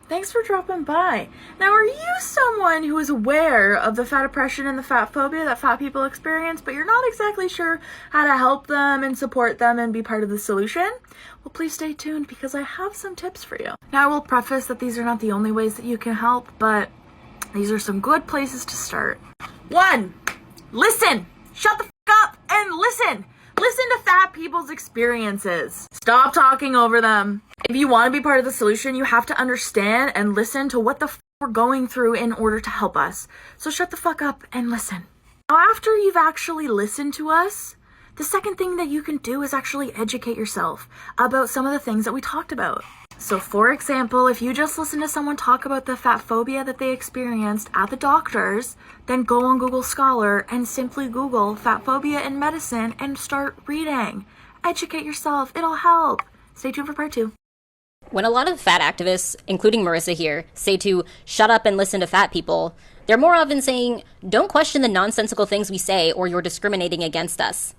Thanks for dropping by. Now, are you someone who is aware of the fat oppression and the fat phobia that fat people experience, but you're not exactly sure how to help them and support them and be part of the solution? Well, please stay tuned because I have some tips for you. Now, I will preface that these are not the only ways that you can help, but these are some good places to start. 1. Listen! Shut the f*** up and listen! Listen to fat people's experiences. Stop talking over them. If you want to be part of the solution, you have to understand and listen to what the f*** we're going through in order to help us. So shut the fuck up and listen. Now, after you've actually listened to us, the second thing that you can do is actually educate yourself about some of the things that we talked about. So for example, if you just listen to someone talk about the fat phobia that they experienced at the doctor's, then go on Google Scholar and simply Google fat phobia in medicine and start reading. Educate yourself. It'll help. Stay tuned for part 2. When a lot of fat activists, including Marissa here, say to shut up and listen to fat people, they're more often saying, don't question the nonsensical things we say or you're discriminating against us.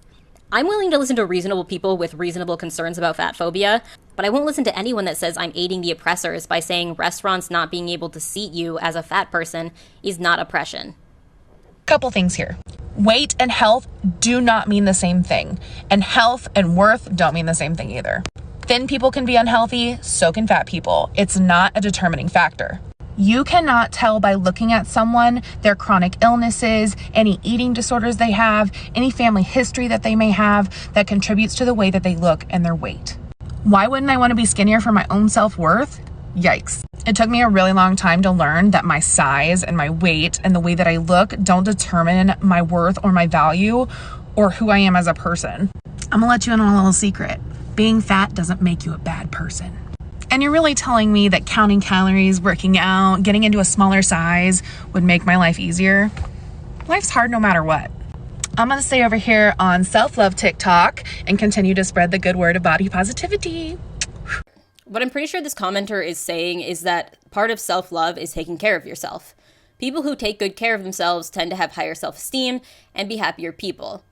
I'm willing to listen to reasonable people with reasonable concerns about fat phobia, but I won't listen to anyone that says I'm aiding the oppressors by saying restaurants not being able to seat you as a fat person is not oppression. Couple things here. Weight and health do not mean the same thing, and health and worth don't mean the same thing either. Thin people can be unhealthy, so can fat people. It's not a determining factor. You cannot tell by looking at someone their chronic illnesses, any eating disorders they have, any family history that they may have that contributes to the way that they look and their weight. Why wouldn't I want to be skinnier for my own self-worth? Yikes. It took me a really long time to learn that my size and my weight and the way that I look don't determine my worth or my value or who I am as a person. I'm gonna let you in on a little secret. Being fat doesn't make you a bad person. And you're really telling me that counting calories, working out, getting into a smaller size would make my life easier? Life's hard no matter what. I'm going to stay over here on self-love TikTok and continue to spread the good word of body positivity. What I'm pretty sure this commenter is saying is that part of self-love is taking care of yourself. People who take good care of themselves tend to have higher self-esteem and be happier people.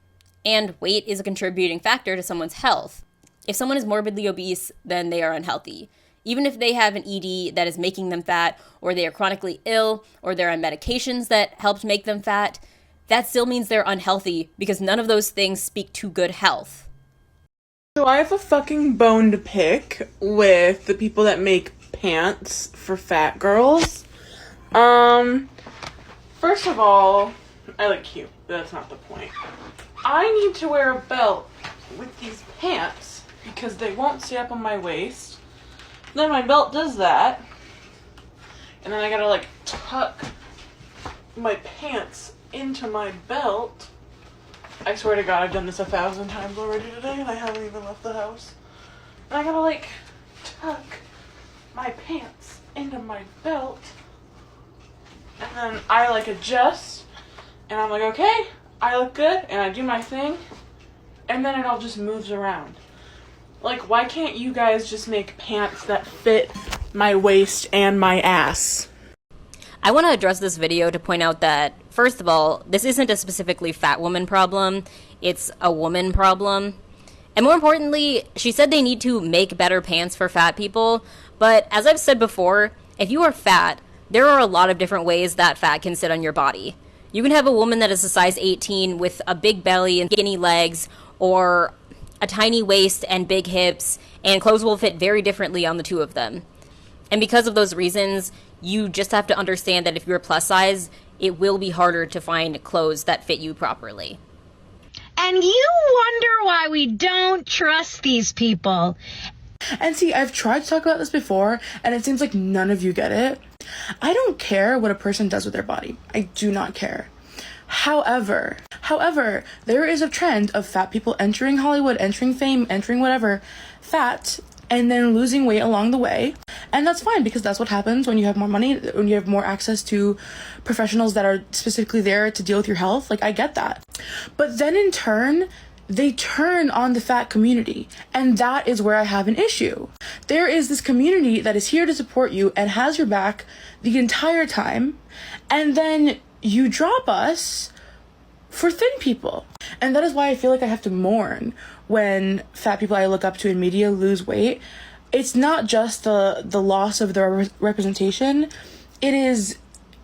And weight is a contributing factor to someone's health. If someone is morbidly obese, then they are unhealthy. Even if they have an ED that is making them fat, or they are chronically ill, or they're on medications that helped make them fat, that still means they're unhealthy because none of those things speak to good health. So I have a fucking bone to pick with the people that make pants for fat girls. First of all, I look cute, but that's not the point. I need to wear a belt with these pants because they won't stay up on my waist. Then my belt does that, and then I gotta like tuck my pants into my belt. I swear to God, I've done this 1,000 times already today, and I haven't even left the house. And I gotta like tuck my pants into my belt, and then I like adjust, and I'm like, okay, I look good, and I do my thing, and then it all just moves around. Like, why can't you guys just make pants that fit my waist and my ass? I want to address this video to point out that, first of all, this isn't a specifically fat woman problem, it's a woman problem. And more importantly, she said they need to make better pants for fat people, but as I've said before, if you are fat, there are a lot of different ways that fat can sit on your body. You can have a woman that is a size 18 with a big belly and skinny legs, or a tiny waist and big hips, and clothes will fit very differently on the two of them. And because of those reasons, you just have to understand that if you're plus size, it will be harder to find clothes that fit you properly. And you wonder why we don't trust these people. And see, I've tried to talk about this before, and it seems like none of you get it. I don't care what a person does with their body. I do not care. However, there is a trend of fat people entering Hollywood, entering fame, entering whatever, fat, and then losing weight along the way. And that's fine, because that's what happens when you have more money, when you have more access to professionals that are specifically there to deal with your health. Like, I get that. But then in turn, they turn on the fat community, and that is where I have an issue. There is this community that is here to support you and has your back the entire time, and then you drop us for thin people. And that is why I feel like I have to mourn when fat people I look up to in media lose weight. it's not just the loss of the representation, it is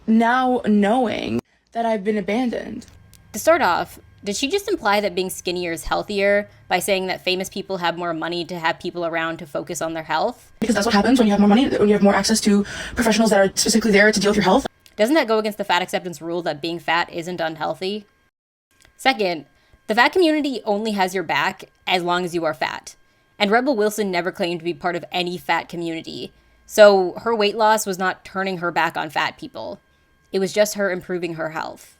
now knowing that I've been abandoned. To start off, did she just imply that being skinnier is healthier by saying that famous people have more money to have people around to focus on their health? Because that's what happens when you have more money, when you have more access to professionals that are specifically there to deal with your health. Doesn't that go against the fat acceptance rule that being fat isn't unhealthy? Second, the fat community only has your back as long as you are fat. And Rebel Wilson never claimed to be part of any fat community. So her weight loss was not turning her back on fat people. It was just her improving her health.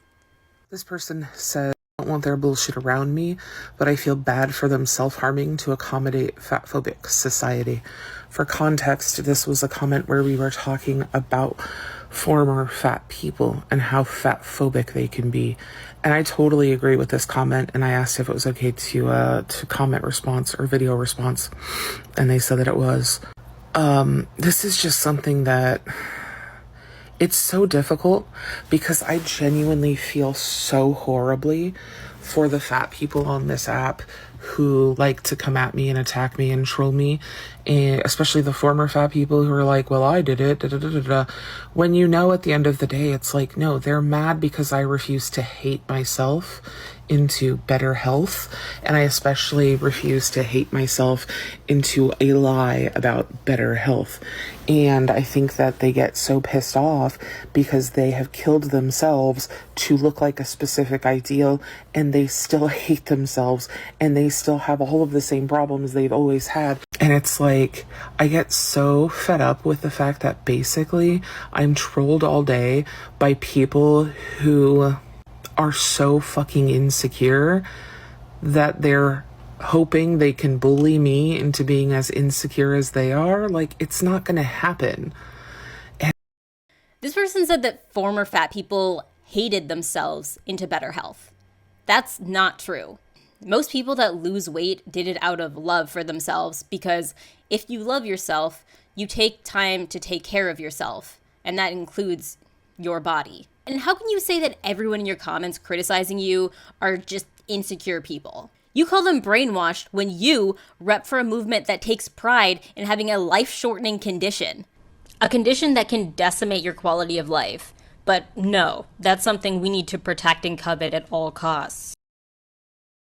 This person said, I don't want their bullshit around me, but I feel bad for them self-harming to accommodate fat-phobic society. For context, this was a comment where we were talking about former fat people and how fat-phobic they can be. And I totally agree with this comment, and I asked if it was okay to comment response or video response, and they said that it was. This is just something that it's so difficult because I genuinely feel so horribly for the fat people on this app who like to come at me and attack me and troll me, and especially the former fat people who are like, well, I did it, da, da, da, da, da. When you know at the end of the day, it's like, no, they're mad because I refuse to hate myself into better health, and I especially refuse to hate myself into a lie about better health. And I think that they get so pissed off because they have killed themselves to look like a specific ideal, and they still hate themselves, and they still have all of the same problems they've always had. And it's like, I get so fed up with the fact that basically I'm trolled all day by people who are so fucking insecure that they're hoping they can bully me into being as insecure as they are. Like, it's not gonna happen. This person said that former fat people hated themselves into better health. That's not true. Most people that lose weight did it out of love for themselves, because if you love yourself, you take time to take care of yourself, and that includes your body. And how can you say that everyone in your comments criticizing you are just insecure people? You call them brainwashed when you rep for a movement that takes pride in having a life-shortening condition. A condition that can decimate your quality of life. But no, that's something we need to protect and covet at all costs.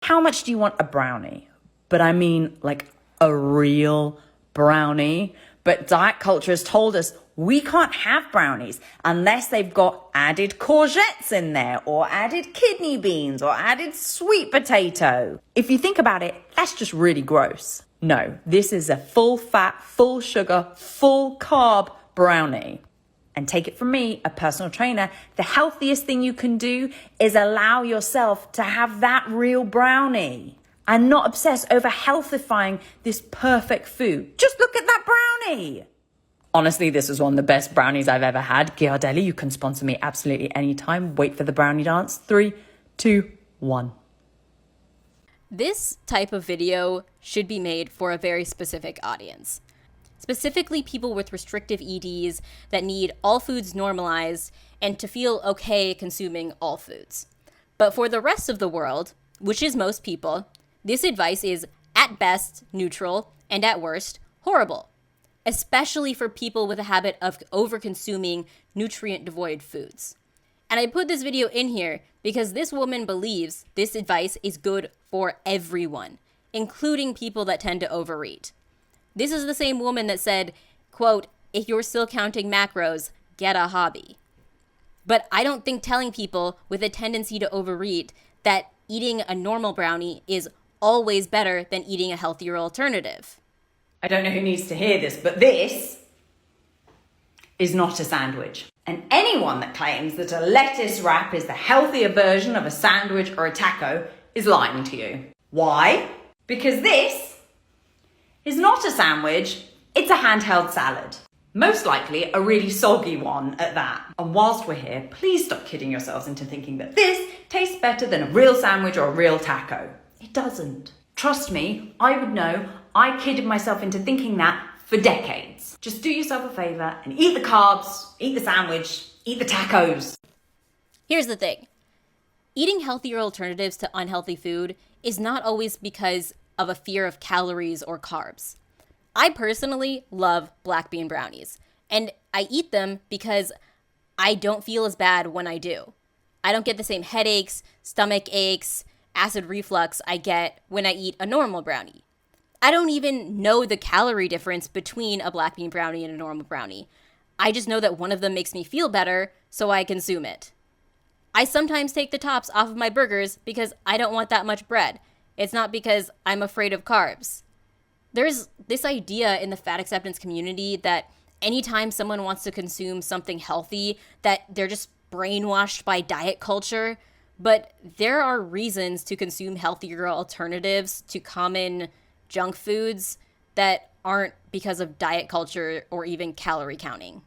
How much do you want a brownie? But I mean, like a real brownie. But diet culture has told us we can't have brownies unless they've got added courgettes in there, or added kidney beans, or added sweet potato. If you think about it, that's just really gross. No, this is a full fat, full sugar, full carb brownie. And take it from me, a personal trainer, the healthiest thing you can do is allow yourself to have that real brownie and not obsess over healthifying this perfect food. Just look at that brownie. Honestly, this is one of the best brownies I've ever had. Ghirardelli, you can sponsor me absolutely anytime. Wait for the brownie dance. 3, 2, 1. This type of video should be made for a very specific audience. Specifically people with restrictive EDs that need all foods normalized and to feel okay consuming all foods. But for the rest of the world, which is most people, this advice is at best neutral and at worst horrible, especially for people with a habit of over-consuming nutrient-devoid foods. And I put this video in here because this woman believes this advice is good for everyone, including people that tend to overeat. This is the same woman that said, quote, if you're still counting macros, get a hobby. But I don't think telling people with a tendency to overeat that eating a normal brownie is always better than eating a healthier alternative. I don't know who needs to hear this, but this is not a sandwich. And anyone that claims that a lettuce wrap is the healthier version of a sandwich or a taco is lying to you. Why? Because this is not a sandwich, it's a handheld salad. Most likely a really soggy one at that. And whilst we're here, please stop kidding yourselves into thinking that this tastes better than a real sandwich or a real taco. It doesn't. Trust me, I would know. I kidded myself into thinking that for decades. Just do yourself a favor and eat the carbs, eat the sandwich, eat the tacos. Here's the thing. Eating healthier alternatives to unhealthy food is not always because of a fear of calories or carbs. I personally love black bean brownies, and I eat them because I don't feel as bad when I do. I don't get the same headaches, stomach aches, acid reflux I get when I eat a normal brownie. I don't even know the calorie difference between a black bean brownie and a normal brownie. I just know that one of them makes me feel better, so I consume it. I sometimes take the tops off of my burgers because I don't want that much bread. It's not because I'm afraid of carbs. There's this idea in the fat acceptance community that anytime someone wants to consume something healthy, that they're just brainwashed by diet culture. But there are reasons to consume healthier alternatives to common junk foods that aren't because of diet culture or even calorie counting.